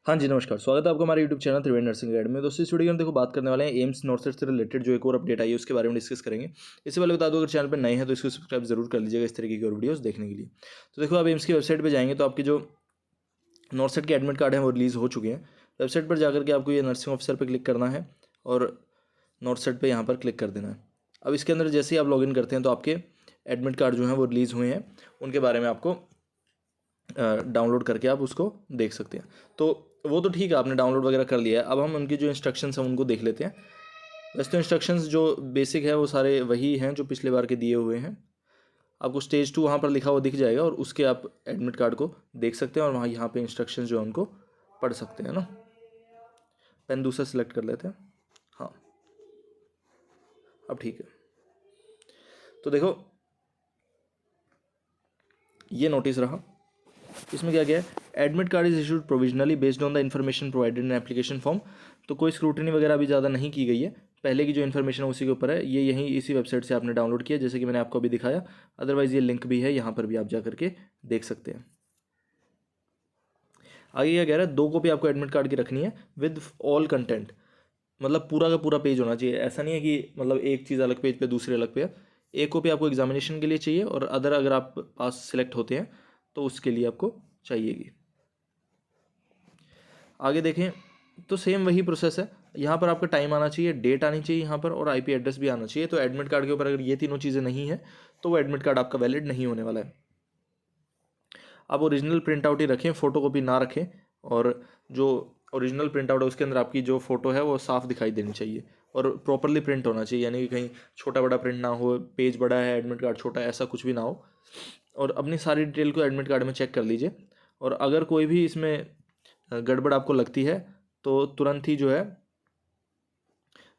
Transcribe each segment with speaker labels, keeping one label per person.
Speaker 1: हाँ जी, नमस्कार। स्वागत है आपका हमारे यूट्यूब चैनल त्रिवेणी नर्सिंग अकेडमी में। दोस्तों इस वीडियो में देखो बात करने वाले हैं एम्स नॉर्थ से रिलेटेड जो एक और अपडेट आई है उसके बारे में डिस्कस करेंगे। इससे पहले बता दो, अगर चैनल पर नए हैं तो इसको सब्सक्राइब जरूर कर लीजिएगा इस तरीके की और वीडियोस देखने के लिए। तो देखो, आप एम्स की वेबसाइट पर जाएंगे तो आपकी जो नॉर्थ के एडमिट कार्ड हैं वो रिलीज़ हो चुके हैं। वेबसाइट पर जाकर के आपको ये नर्सिंग ऑफिसर पर क्लिक करना है और नॉर्थ पर यहाँ पर क्लिक कर देना है। अब इसके अंदर जैसे ही आप लॉगिन करते हैं तो आपके एडमिट कार्ड जो हैं वो रिलीज़ हुए हैं, उनके बारे में आपको डाउनलोड करके आप उसको देख सकते हैं। तो वो तो ठीक है, आपने डाउनलोड वगैरह कर लिया है। अब हम उनकी जो इंस्ट्रक्शंस हैं उनको देख लेते हैं। वैसे तो इंस्ट्रक्शंस जो बेसिक है वो सारे वही हैं जो पिछले बार के दिए हुए हैं। आपको स्टेज 2 वहाँ पर लिखा हुआ दिख जाएगा और उसके आप एडमिट कार्ड को देख सकते हैं और वहाँ यहाँ पे इंस्ट्रक्शंस जो है उनको पढ़ सकते हैं ना। पेन दूसरा सिलेक्ट कर लेते हैं। हाँ, अब ठीक है। तो देखो, ये नोटिस रहा। इसमें क्या क्या है, admit card is issued provisionally based on the information provided in application form. तो कोई स्क्रूटनी वगैरह अभी ज़्यादा नहीं की गई है, पहले की जो इन्फॉर्मेशन है उसी के ऊपर है। ये यहीं इसी वेबसाइट से आपने डाउनलोड किया जैसे कि मैंने आपको अभी दिखाया। अदरवाइज ये लिंक भी है, यहाँ पर भी आप जा करके देख सकते हैं। आगे क्या कह रहा है, 2 कॉपी आपको एडमिट कार्ड की रखनी है विद ऑल कंटेंट। मतलब पूरा का पूरा पेज होना चाहिए। ऐसा नहीं है कि मतलब एक चीज़ अलग पेज पे दूसरे अलग पे है। एक कॉपी आपको एग्जामिनेशन के लिए चाहिए और अदर अगर आप पास सिलेक्ट होते हैं तो उसके लिए आपको चाहिएगी। आगे देखें तो सेम वही प्रोसेस है। यहाँ पर आपका टाइम आना चाहिए, डेट आनी चाहिए यहाँ पर, और आईपी एड्रेस भी आना चाहिए। तो एडमिट कार्ड के ऊपर अगर ये तीनों चीज़ें नहीं है तो वो एडमिट कार्ड आपका वैलिड नहीं होने वाला है। आप ओरिजिनल प्रिंट आउट ही रखें, फ़ोटो कॉपी ना रखें। और जो ओरिजिनल प्रिंट आउट है उसके अंदर आपकी जो फ़ोटो है वो साफ़ दिखाई देनी चाहिए और प्रॉपरली प्रिंट होना चाहिए, यानी कि कहीं छोटा बड़ा प्रिंट ना हो, पेज बड़ा है एडमिट कार्ड छोटा है, ऐसा कुछ भी ना हो। और अपनी सारी डिटेल को एडमिट कार्ड में चेक कर लीजिए। और अगर कोई भी इसमें गड़बड़ आपको लगती है तो तुरंत ही जो है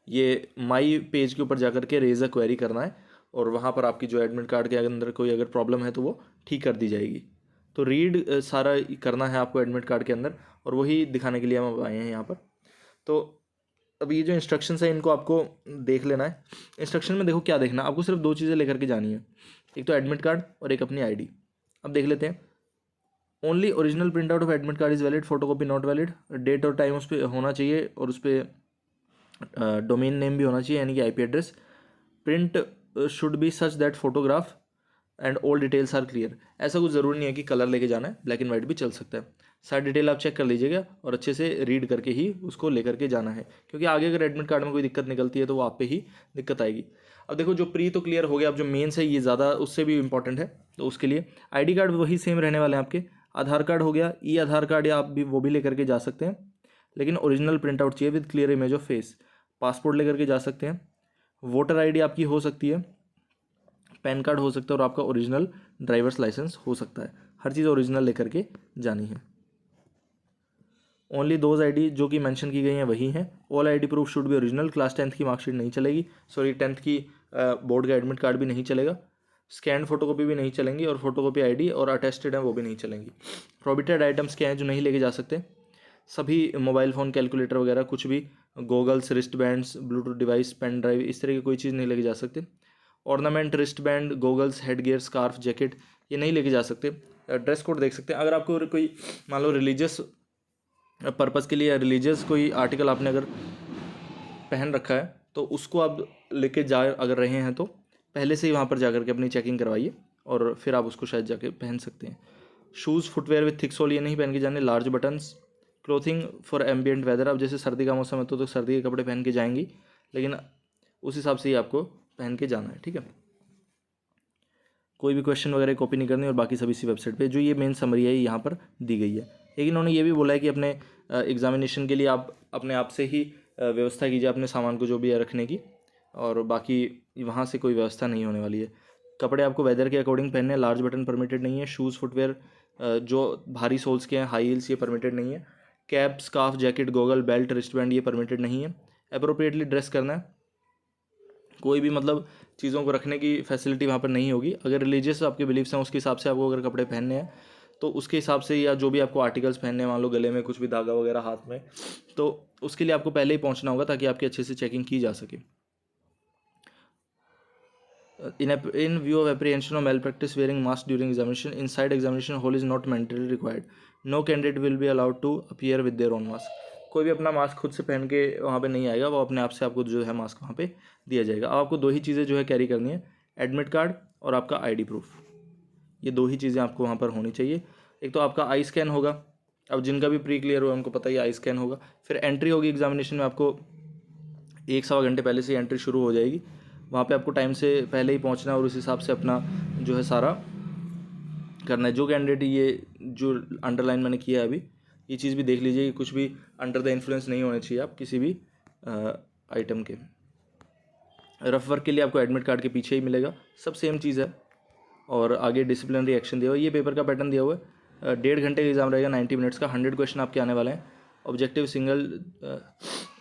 Speaker 1: ये माई पेज के ऊपर जाकर के रेज अ क्वेरी करना है और वहाँ पर आपकी जो एडमिट कार्ड के अंदर कोई अगर प्रॉब्लम है तो वो ठीक कर दी जाएगी। तो रीड सारा करना है आपको एडमिट कार्ड के अंदर, और वही दिखाने के लिए हम आए हैं यहाँ पर। तो अब ये जो इंस्ट्रक्शंस है इनको आपको देख लेना है। इंस्ट्रक्शन में देखो क्या देखना, आपको सिर्फ 2 चीज़ें लेकर के जानी है, एक तो एडमिट कार्ड और एक अपनी आईडी। अब देख लेते हैं। Only original print out of admit card is valid, photo copy not valid. Date और टाइम उस पर होना चाहिए और उस पर डोमेन नेम भी होना चाहिए, यानी कि IP address. Print should be such that photograph and all details are clear. ऐसा कुछ ज़रूरी नहीं है कि कलर लेके जाना है, ब्लैक एंड वाइट भी चल सकता है। सारी डिटेल आप चेक कर लीजिएगा और अच्छे से रीड करके ही उसको लेकर के जाना है, क्योंकि आगे अगर एडमिट कार्ड में कोई दिक्कत निकलती है तो वो आप पे ही दिक्कत आएगी। अब देखो, जो प्री तो क्लियर हो गया, अब जो मेन्स है ये ज़्यादा उससे भी इंपॉर्टेंट है। तो उसके लिए आईडी कार्ड वही सेम रहने वाले हैं आपके। आधार कार्ड हो गया, ई आधार कार्ड, या आप भी वो भी लेकर के जा सकते हैं, लेकिन ओरिजिनल प्रिंट आउट चाहिए with clear image of face. Passport लेकर के जा सकते हैं, वोटर आईडी आपकी हो सकती है, पैन कार्ड हो सकता है, और आपका ओरिजिनल ड्राइवर्स लाइसेंस हो सकता है। हर चीज़ ओरिजिनल लेकर के जानी है। ओनली दोज आईडी जो कि मेंशन की गई हैं वही हैं। All ID proof should be original. Class 10th की मार्कशीट नहीं चलेगी, सॉरी 10th की बोर्ड का एडमिट कार्ड भी नहीं चलेगा। स्कैन फोटोकॉपी भी नहीं चलेंगी, और फोटोकॉपी आईडी और अटेस्टेड है वो भी नहीं चलेंगी। प्रोहिबिटेड आइटम्स क्या हैं जो नहीं लेके जा सकते, सभी मोबाइल फ़ोन, कैलकुलेटर वगैरह कुछ भी, goggles, wrist bands, Bluetooth device, pen drive, इस तरह की कोई चीज़ नहीं लेके जा सकते। Ornament, wrist band, goggles, head gear, scarf, jacket ये नहीं लेके जा सकते। ड्रेस कोड देख सकते हैं। अगर आपको कोई मान लो रिलीजियस पर्पज़ के लिए रिलीजियस कोई आर्टिकल आपने अगर पहन रखा है तो उसको आप लेके जा अगर रहे हैं तो पहले से ही वहाँ पर जा कर के अपनी चेकिंग करवाइए और फिर आप उसको शायद जाके पहन सकते हैं। Shoes, footwear with thick sole ये नहीं पहन के जाने। Large buttons, clothing for ambient weather. अब जैसे सर्दी का मौसम है तो सर्दी के कपड़े पहन के जाएंगी, लेकिन उस हिसाब से ही आपको पहन के जाना है, ठीक है। कोई भी क्वेश्चन वगैरह कॉपी नहीं करनी, और बाकी सभी इसी वेबसाइट पे जो ये मेन समरी है यहाँ पर दी गई है। लेकिन इन्होंने ये भी बोला है कि अपने एग्जामिनेशन के लिए आप अपने आप से ही व्यवस्था कीजिए अपने सामान को जो भी है रखने की, और बाकी वहाँ से कोई व्यवस्था नहीं होने वाली है। कपड़े आपको वेदर के अकॉर्डिंग पहनने हैं। लार्ज बटन परमिटेड नहीं है। शूज़, फुटवेयर जो भारी सोल्स के हैं, हाई हील्स, ये परमिटेड नहीं है। Cap, scarf, jacket, goggle, belt, wrist band ये परमिटेड नहीं है। अप्रोप्रिएटली ड्रेस करना है। कोई भी मतलब चीज़ों को रखने की फैसिलिटी वहाँ पर नहीं होगी। अगर रिलीजियस आपके बिलीफ्स हैं उसके हिसाब से आपको अगर कपड़े पहनने हैं तो उसके हिसाब से, या जो भी आपको आर्टिकल्स पहनने हैं, मान लो गले में कुछ भी धागा वगैरह, हाथ में, तो उसके लिए आपको पहले ही पहुँचना होगा ताकि आपकी अच्छे से चेकिंग की जा सके। In view of apprehension of malpractice wearing mask during examination, inside examination hall is not mandatory required. No candidate will be allowed to appear with their own mask. कोई भी अपना मास्क खुद से पहन के वहाँ पे नहीं आएगा, वो अपने आप से आपको जो है मास्क वहाँ पे दिया जाएगा। अब आपको 2 ही चीज़ें जो है कैरी करनी है, एडमिट कार्ड और आपका आईडी प्रूफ। ये 2 ही चीज़ें आपको वहाँ पर होनी चाहिए। एक तो आपका आई स्कैन होगा, अब जिनका भी प्री क्लियर हुआ उनको पता ही आई स्कैन होगा। फिर एंट्री होगी एग्जामिनेशन में, आपको 1 सवा घंटे पहले से एंट्री शुरू हो जाएगी। वहाँ पे आपको टाइम से पहले ही पहुँचना है और उस हिसाब से अपना जो है सारा करना है। जो कैंडिडेट ये जो अंडरलाइन मैंने किया है अभी, ये चीज़ भी देख लीजिए कि कुछ भी अंडर द इन्फ्लुएंस नहीं होने चाहिए आप किसी भी आइटम के। रफ वर्क के लिए आपको एडमिट कार्ड के पीछे ही मिलेगा, सब सेम चीज़ है। और आगे डिसिप्लिनरी एक्शन दिया हुआ है। ये पेपर का पैटर्न दिया हुआ है, 1.5 घंटे का एग्जाम रहेगा, 90 मिनट्स का, 100 क्वेश्चन आपके आने वाले हैं। ऑब्जेक्टिव सिंगल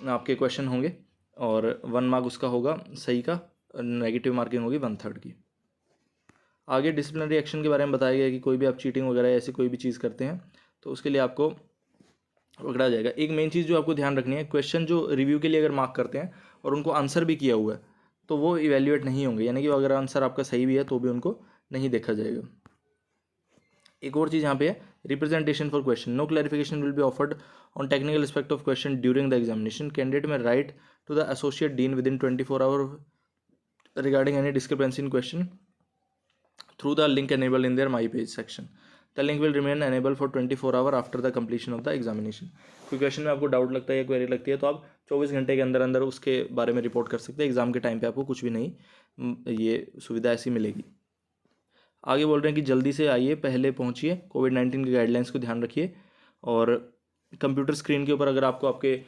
Speaker 1: आपके क्वेश्चन होंगे और 1 मार्क उसका होगा सही का, नेगेटिव मार्किंग होगी 1/3 की। आगे डिसिप्लिनरी एक्शन के बारे में बताया गया है कि कोई भी आप चीटिंग वगैरह ऐसी कोई भी चीज़ करते हैं तो उसके लिए आपको पकड़ा जाएगा। एक मेन चीज़ जो आपको ध्यान रखनी है, क्वेश्चन जो रिव्यू के लिए अगर मार्क करते हैं और उनको आंसर भी किया हुआ है तो वो इवेल्युएट नहीं होंगे, यानी कि अगर आंसर आपका सही भी है तो भी उनको नहीं देखा जाएगा। एक और चीज़ यहाँ पे है, representation for question. No clarification will be offered on technical aspect of question during the examination. Candidate may write to the associate dean within 24 hour regarding any discrepancy in question through the link enabled in their my page section. The link will remain enabled for 24 hours after the completion of the examination. कोई question में आपको doubt लगता है या query लगती है तो आप 24 घंटे के अंदर अंदर उसके बारे में रिपोर्ट कर सकते हैं। एग्जाम के टाइम पे आपको कुछ भी नहीं ये सुविधा ऐसी मिलेगी। आगे बोल रहे हैं कि जल्दी से आइए, पहले पहुंचिए, कोविड-19 की गाइडलाइंस को ध्यान रखिए और कंप्यूटर स्क्रीन के ऊपर अगर आपको आपके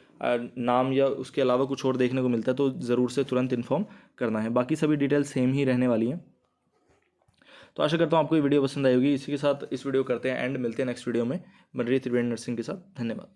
Speaker 1: नाम या उसके अलावा कुछ और देखने को मिलता है तो ज़रूर से तुरंत इन्फॉर्म करना है। बाकी सभी डिटेल्स सेम ही रहने वाली हैं। तो आशा करता हूँ आपको ये वीडियो पसंद आई होगी। इसी के साथ इस वीडियो करते हैं एंड मिलते हैं नेक्स्ट वीडियो में बनरी त्रिवेणी नर्सिंग के साथ। धन्यवाद।